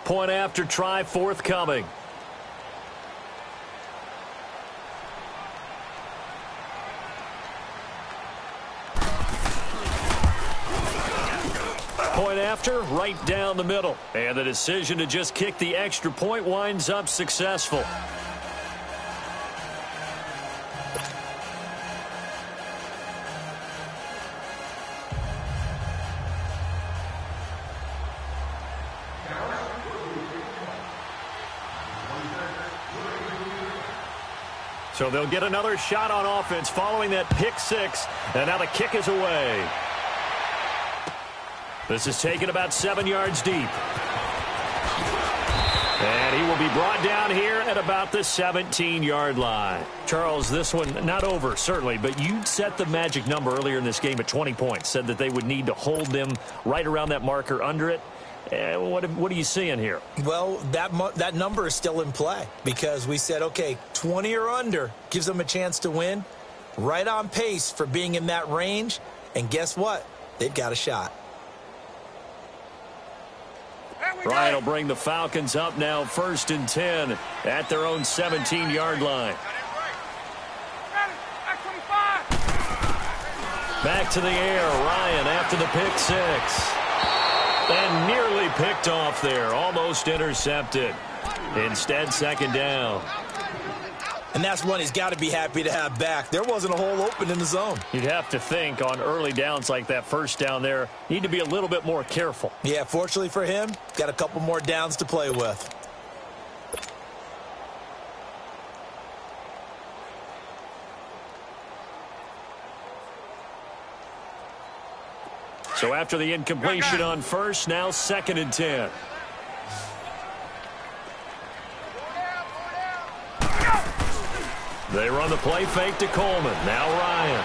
Point after try forthcoming. Point after, right down the middle. And the decision to just kick the extra point winds up successful. So they'll get another shot on offense following that pick six. And now the kick is away. This is taken about 7 yards deep. And he will be brought down here at about the 17-yard line. Charles, this one not over, certainly, but you set the magic number earlier in this game at 20 points. Said that they would need to hold them right around that marker under it. What are you seeing here? Well, that number is still in play because we said, okay, 20 or under gives them a chance to win. Right on pace for being in that range. And guess what? They've got a shot. Ryan will bring the Falcons up now 1st and 10 at their own 17-yard line. Back to the air. Ryan after the pick six. And nearly picked off there. Almost intercepted. Instead, 2nd down. And that's one he's got to be happy to have back. There wasn't a hole open in the zone. You'd have to think on early downs like that first down there, need to be a little bit more careful. Yeah, fortunately for him, got a couple more downs to play with. So after the incompletion on first, now 2nd and 10. They run the play fake to Coleman. Now Ryan.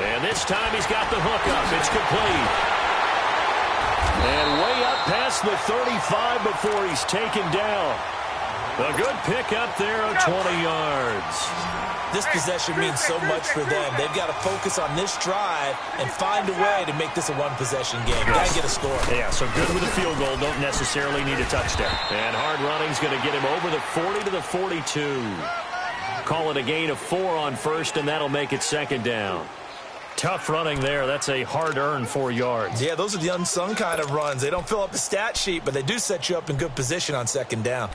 And this time he's got the hook up. It's complete. And way up past the 35 before he's taken down. A good pick up there of 20 yards. This possession means so much for them. They've got to focus on this drive and find a way to make this a one-possession game. Got to get a score. Yeah, so good with a field goal. Don't necessarily need a touchdown. And hard running's going to get him over the 40 to the 42. Call it a gain of 4 on first, and that'll make it 2nd down. Tough running there. That's a hard-earned 4 yards. Yeah, those are the unsung kind of runs. They don't fill up the stat sheet, but they do set you up in good position on 2nd down.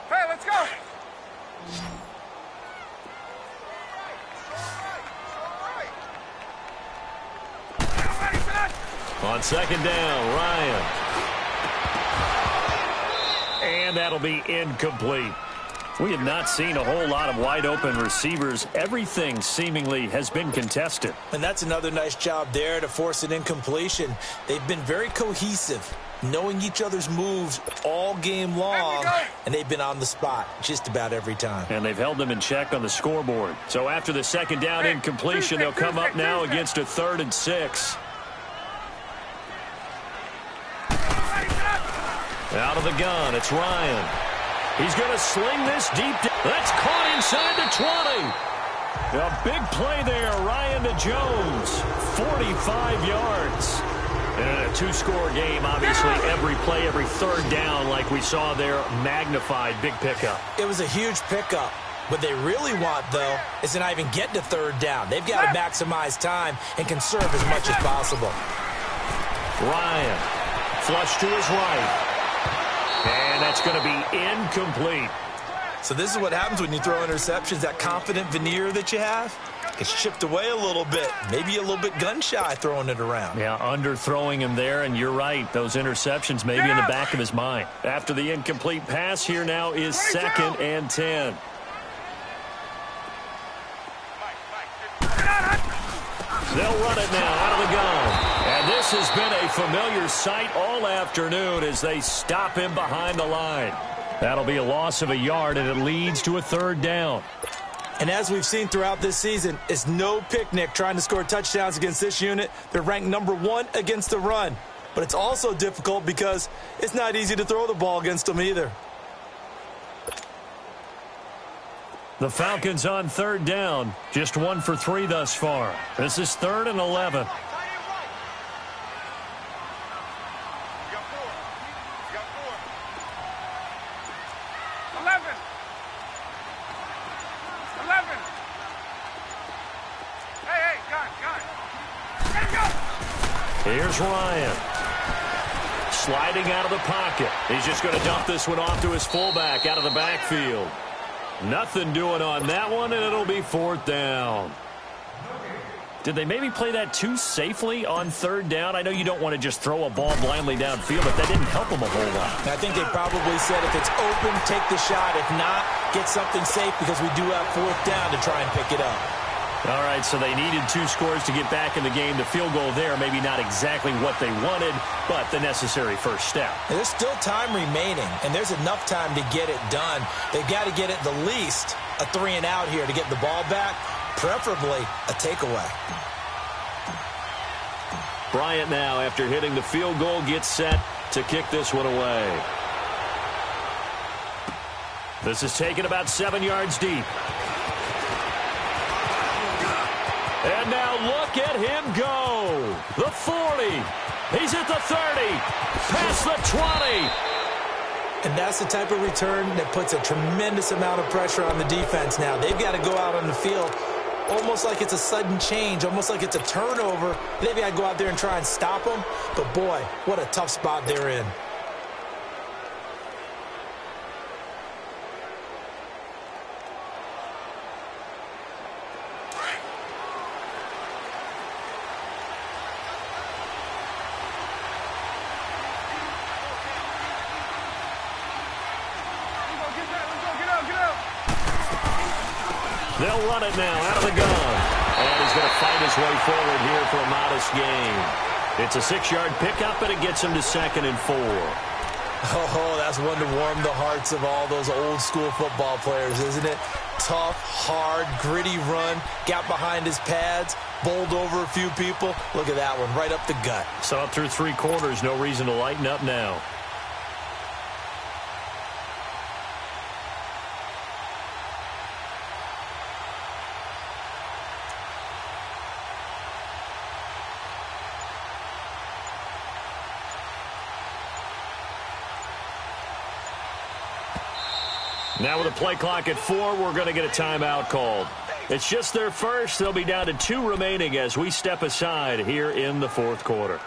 Hey, let's go! On 2nd down, Ryan. And that'll be incomplete. We have not seen a whole lot of wide-open receivers. Everything seemingly has been contested. And that's another nice job there to force an incompletion. They've been very cohesive, knowing each other's moves all game long, and they've been on the spot just about every time. And they've held them in check on the scoreboard. So after the 2nd down incompletion, they'll come up now against a 3rd and 6. Out of the gun, it's Ryan. He's going to sling this deep. That's caught inside the 20. A big play there, Ryan to Jones. 45 yards. And in a 2-score game, obviously, every play, every 3rd down, like we saw there, magnified. Big pickup. It was a huge pickup. What they really want, though, is to not even get to 3rd down. They've got to maximize time and conserve as much as possible. Ryan, flush to his right. And that's going to be incomplete. So this is what happens when you throw interceptions. That confident veneer that you have gets chipped away a little bit. Maybe a little bit gun-shy throwing it around. Yeah, underthrowing him there, and you're right. Those interceptions maybe in the back of his mind. After the incomplete pass, here now is 2nd and 10. They'll run it now out of the gun. And this has been a familiar sight all afternoon as they stop him behind the line. That'll be a loss of a yard, and it leads to a 3rd down. And as we've seen throughout this season, it's no picnic trying to score touchdowns against this unit. They're ranked number 1 against the run. But it's also difficult because it's not easy to throw the ball against them either. The Falcons on third down. Just 1 for 3 thus far. This is 3rd and 11. Here's Ryan. Sliding out of the pocket. He's just going to dump this one off to his fullback out of the backfield. Nothing doing on that one, and it'll be 4th down. Did they maybe play that too safely on 3rd down? I know you don't want to just throw a ball blindly downfield, but that didn't help them a whole lot. I think they probably said if it's open, take the shot. If not, get something safe because we do have 4th down to try and pick it up. All right, so they needed 2 scores to get back in the game. The field goal there, maybe not exactly what they wanted, but the necessary first step. There's still time remaining, and there's enough time to get it done. They've got to get at the least a 3 and out here to get the ball back, preferably a takeaway. Bryant now, after hitting the field goal, gets set to kick this one away. This is taken about 7 yards deep. And now look at him go. The 40. He's at the 30. Past the 20. And that's the type of return that puts a tremendous amount of pressure on the defense now. They've got to go out on the field almost like it's a sudden change, almost like it's a turnover. They've got to go out there and try and stop them. But, boy, what a tough spot they're in. They'll run it now out of the gun. And he's going to fight his way forward here for a modest gain. It's a 6-yard pickup, and it gets him to 2nd and 4. Oh, that's one to warm the hearts of all those old-school football players, isn't it? Tough, hard, gritty run. Got behind his pads, bowled over a few people. Look at that one, right up the gut. Saw it through 3 quarters. No reason to lighten up now. Now with a play clock at 4, we're going to get a timeout called. It's just their first. They'll be down to 2 remaining as we step aside here in the 4th quarter.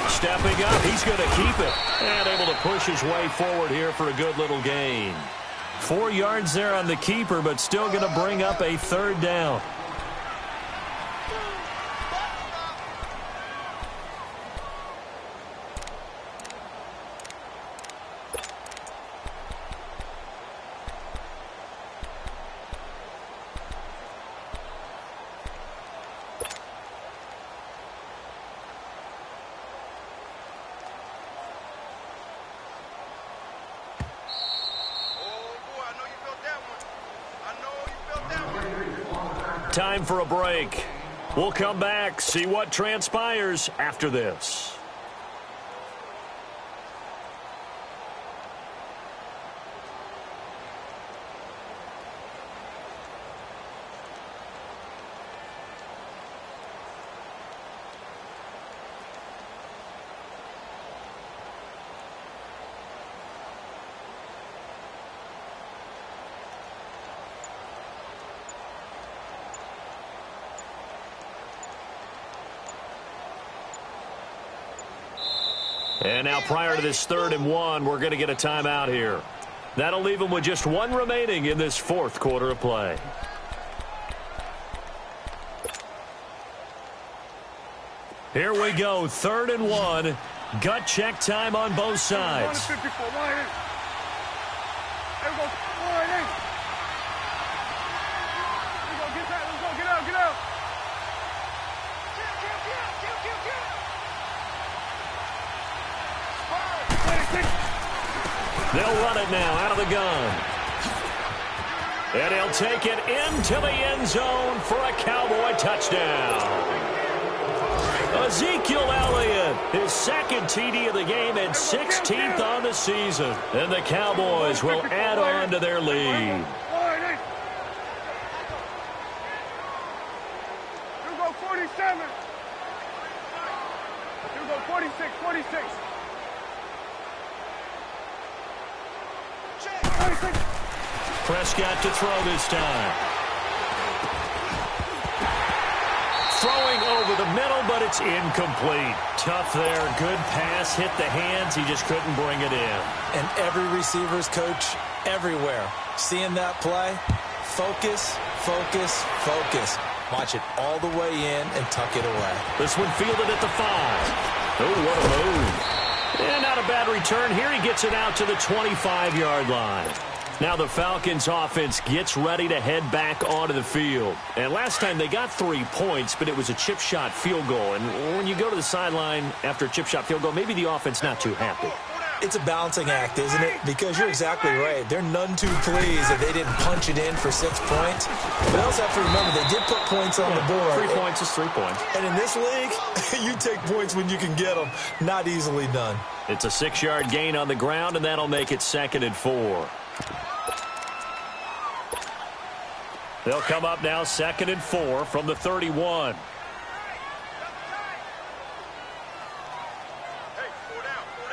Stepping up, he's going to keep it. And able to push his way forward here for a good little gain. 4 yards there on the keeper, but still going to bring up a 3rd down. Time for a break. We'll come back, see what transpires after this. And now prior to this 3rd and 1, we're going to get a timeout here. That'll leave them with just 1 remaining in this 4th quarter of play. Here we go, 3rd and 1. Gut check time on both sides. They'll run it now out of the gun. And he'll take it into the end zone for a Cowboy touchdown. Ezekiel Elliott, his second TD of the game and 16th on the season. And the Cowboys will add on to their lead. You go 47. You go 46, 46. 46. Prescott to throw this time. Throwing over the middle, but it's incomplete. Tough there. Good pass. Hit the hands. He just couldn't bring it in. And every receiver's coach everywhere. Seeing that play, focus, focus, focus. Watch it all the way in and tuck it away. This one fielded at the 5. Oh, what a move. And not a bad return here. He gets it out to the 25-yard line. Now the Falcons offense gets ready to head back onto the field. And last time they got 3 points, but it was a chip shot field goal. And when you go to the sideline after a chip shot field goal, maybe the offense not too happy. It's a balancing act, isn't it? Because you're exactly right. They're none too pleased that they didn't punch it in for 6 points. But they also have to remember they did put points on the board. 3 points is 3 points. And in this league, you take points when you can get them. Not easily done. It's a 6-yard gain on the ground, and that'll make it 2nd and 4. They'll come up now 2nd and 4 from the 31.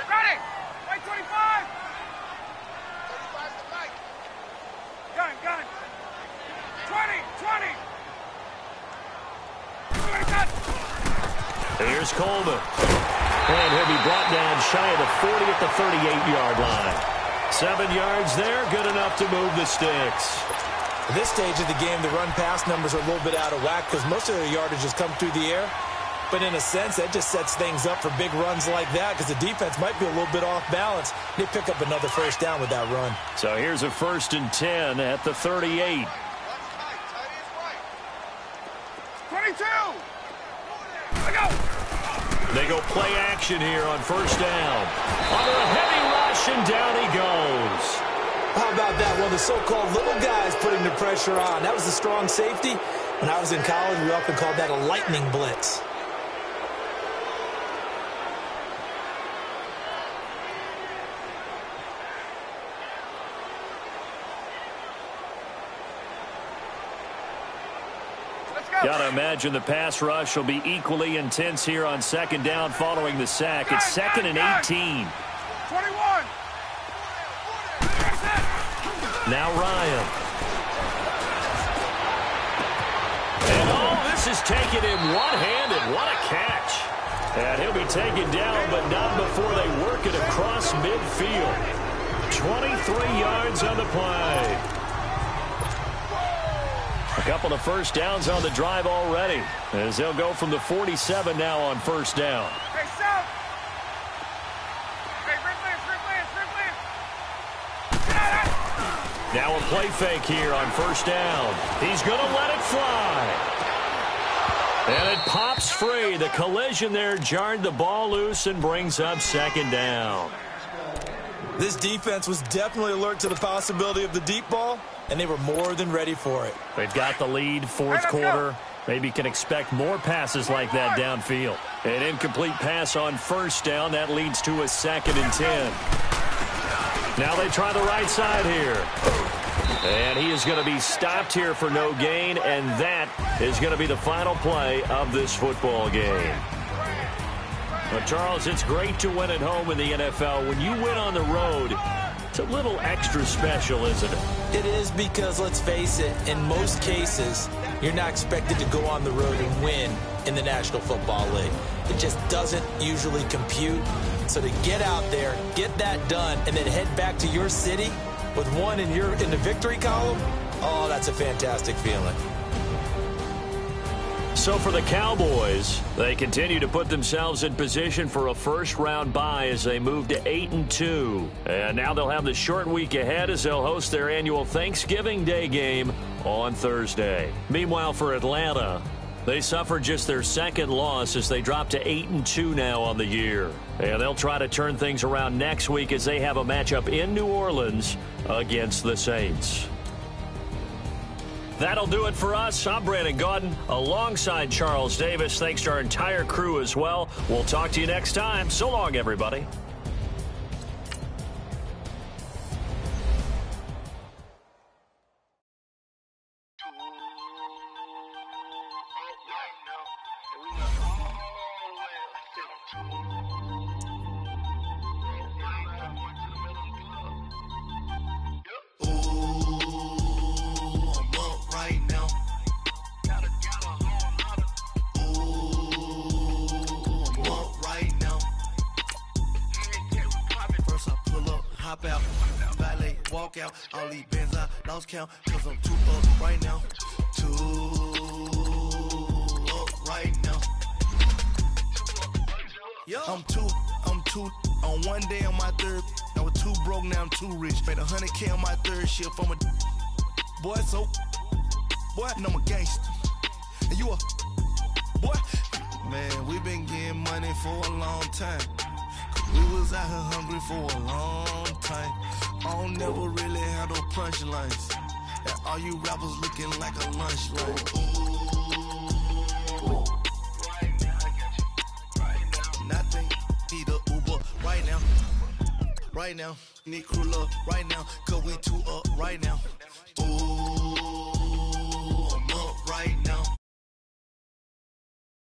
Ready. White 25. 35 Gun, gun. 20, 20. Here's Coleman. And he'll be brought down shy of the 40 at the 38-yard line. 7 yards there, good enough to move the sticks. At this stage of the game, the run-pass numbers are a little bit out of whack because most of their yardage has come through the air. But in a sense, that just sets things up for big runs like that because the defense might be a little bit off balance. They pick up another first down with that run. So here's a 1st and 10 at the 38. 22. Let go. They go play action here on 1st down. Under a heavy rush, and down he goes. How about that? One of the so-called little guys putting the pressure on. That was the strong safety. When I was in college, we often called that a lightning blitz. Got to imagine the pass rush will be equally intense here on 2nd down following the sack. It's 2nd and 18. 21. Now Ryan. And this is taken in one-handed. What a catch. And he'll be taken down, but not before they work it across midfield. 23 yards on the play. A couple of first downs on the drive already, as they'll go from the 47 now on 1st down. Hey, South. Hey, Now a play fake here on 1st down. He's going to let it fly. And it pops free. The collision there jarred the ball loose and brings up 2nd down. This defense was definitely alert to the possibility of the deep ball, and they were more than ready for it. They've got the lead, 4th quarter. Maybe can expect more passes like that downfield. An incomplete pass on 1st down. That leads to a 2nd and 10. Now they try the right side here. And he is going to be stopped here for no gain, and that is going to be the final play of this football game. Well, Charles, it's great to win at home in the NFL. When you win on the road, it's a little extra special, isn't it? It is because, let's face it, in most cases, you're not expected to go on the road and win in the National Football League. It just doesn't usually compute. So to get out there, get that done, and then head back to your city with one in the victory column, oh, that's a fantastic feeling. So for the Cowboys, they continue to put themselves in position for a first-round bye as they move to 8-2. And now they'll have the short week ahead as they'll host their annual Thanksgiving Day game on Thursday. Meanwhile, for Atlanta, They suffered just their second loss as they dropped to 8-2 now on the year. And they'll try to turn things around next week as they have a matchup in New Orleans against the Saints. That'll do it for us. I'm Brandon Gaudin alongside Charles Davis. Thanks to our entire crew as well. We'll talk to you next time. So long, everybody. All these bands I lost count, cause I'm too up right now. Too up right now. I'm too on one day on my third. I was too broke, now I'm too rich. Made 100K on my third shift from a boy, so boy, and I'm a gangster. And you a boy. Man, we been getting money for a long time. We was out here hungry for a long time. I don't never really have no punchlines. And all you rappers looking like a lunch line. Ooh, right now, I got you. Right now. Nothing, need a Uber right now. Right now, need crew love right now. Cause we too up right now. Ooh.